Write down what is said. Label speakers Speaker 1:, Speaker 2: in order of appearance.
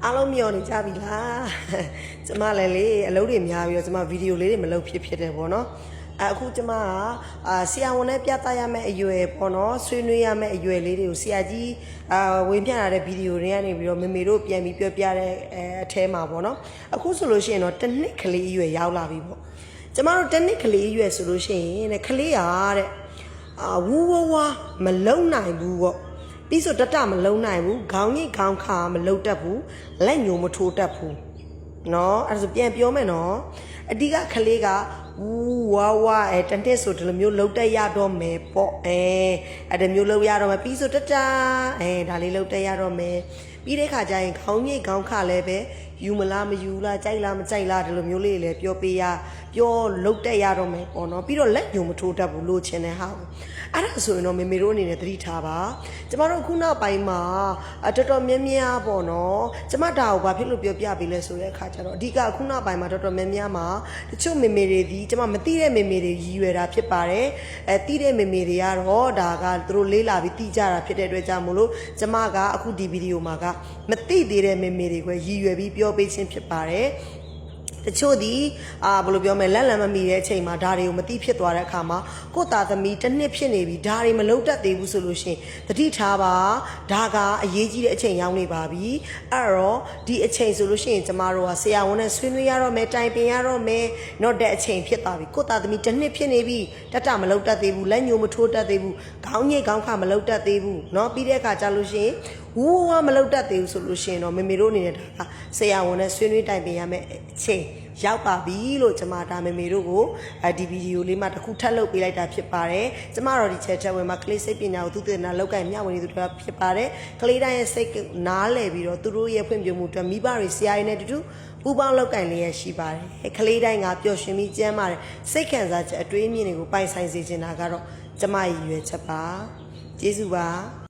Speaker 1: အားလုံးမျောနေကြပြီလားကျမလည်းလေအလုပ်တွေများပြီးတော့ကျမဗီဒီယိုလေးတွေမလုပ်ဖြစ်တယ်ပေါ့နော်အခုကျမကဆရာဝန်နဲ့ပြသရမယ့်အရွယ်ပေါ့နော်ဆွေးနွေးရမယ့်အရွယ်လေးတွေကိုဆရာကြီးဝေမျှလာတဲ့ဗီဒီယိုတွေကနေပြီးတော့မေမေတို့ပြန်ပြီးပြောပြတဲ့အထဲမှာပေါ့နော်အခုဆိုလို့ရှိရင်တော့တစ်နှစ်ကလေးအရွယ်ရောက်လာပြီပေါ့ကျမတို့တစ်နှစ်ကလေးအရွယ်ဆိုလို့ရှိရင်တဲ့ကလေးရတဲ့ဝူဝဝမလုံနိုင်ဘူးပေါ့ပြီးဆိုတတမလုံနိုင်ဘူးခေါင်းကြီးခေါင်းခါမလုံတတ်ဘူးလက်ညိုမထိုးတတ်ဘူးเนาะအဲ့ဒါဆိုပြန်ပြောမယ်နော်အဓိကကလေးကဝူဝဝတနှစ်ဆိုဒီလိုမျိုးလုံတက်ရတော့မယ်ပေါ့အဲ့ဒီမျိုးလုံရတော့မယ်ပြီးဆိုတတဒါလေးလုံတက်ရတော့မယ်ပြီးတဲ့ခါကျရင်ခေါင်းကြီးခေါင်းခါလည်းပဲယူမလားမယူလားကြိုက်လားမကြိုက်လားဒီလိုမျိုးလေးလည်းပြောပေးရပြောလုတ်တက်ရတော့မယ်ပေါ့နော်ပြီးတော့လက်ညုံမထိုးတတ်ဘူးလို့ချင်တဲ့ဟာကိုအဲ့ဒါဆိုရင်တော့မေမေတို့အနေနဲ့သတိထားပါကျမတို့ခုနောက်ပိုင်းမှာတော်တော်များများပေါ့နော်ကျမဒါကိုဘာဖြစ်လို့ပြောပြပေးလဲဆိုတဲ့အခါကျတော့အဓိကခုနောက်ပိုင်းမှာတော်တော်များများမှာတချို့မေမေတွေဒီကျမမသိတဲ့မေမေတွေရည်ရွယ်တာဖြစ်ပါတယ်သိတဲ့မေမေတွေကတော့ဒါကသူတို့လေးလာပြီးသိကြတာဖြစ်တဲ့အတွက်ကြောင့်မို့လို့ကျမကအခုဒီဗီဒီယိုမှာကမသိသေးတဲ့မေမေတွေကိုရည်ရွယ်ပြီးပြောပေးခြင်းဖြစ်ပါတယ်တချို့ဒီဘယ်လိုပြောမလဲလက်လံမမီတဲ့အချိန်မှာဒါတွေကိုမသိဖြစ်သွားတဲ့အခါမှာကိုယ့်သားသမီးတစ်နှစ်ဖြစ်နေပြီဒါတွေမလုံးတတ်သေးဘူးဆိုလို့ရှိရင်တတိထားပါဒါကအရေးကြီးတဲ့အချိန်ရောက်နေပါပြီအဲ့တော့ဒီအချိန်ဆိုလို့ရှိရင်ကျမတို့ကဆရာဝန်နဲ့ဆွေးနွေးရတော့မယ်တိုင်ပင်ရတော့မယ်တော့တဲ့အချိန်ဖြစ်သွားပြီကိုယ့်သားသမီးတစ်နှစ်ဖြစ်နေပြီတတမလုံးတတ်သေးဘူးလက်ညိုမထိုးတတ်သေးဘူးခေါင်းညိတ်ခေါင်းခါမလုံးတတ်သေးဘူးเนาะပြီးတဲ့အခါကျလို့ရှိရင်ဝူဝမလုံးတတ်သေးဘူးဆိုလို့ရှိရင်တော့မေမေတို့အနေနဲ့ဒါကဆရာဝန်နဲ့ဆွေးနွေးတိုင်ပင်ရမယ်အချိန်ရောက်ပါပြီလို့ကျမဒါမေမေတို့ကိုဒီဗီဒီယိုလေးမှာတစ်ခုထပ်လုပ်ပေးလိုက်တာဖြစ်ပါတယ်ကျမတို့ဒီ channel ဝင်မှာကလေးစိတ်ပညာကိုသူတည်နာလောက်ကင်မျှဝေနေသူတွေဖြစ်ပါတယ်ကလေးတိုင်းရဲ့စိတ်နားလည်ပြီးတော့သူတို့ရဲ့ဖွံ့ဖြိုးမှုအတွက်မိဘတွေဆရာတွေနဲ့တူတူပူပေါင်းလောက်ကင်လေးရရှိပါတယ်ကလေးတိုင်းကပျော်ရွှင်ပြီးကျန်းမာတဲ့စိတ်ခံစားချက်အတွေးအမြင်တွေကိုပိုင်ဆိုင်စေချင်တာကတော့ကျမရည်ရွယ်ချက်ပါကျေးဇူးပါ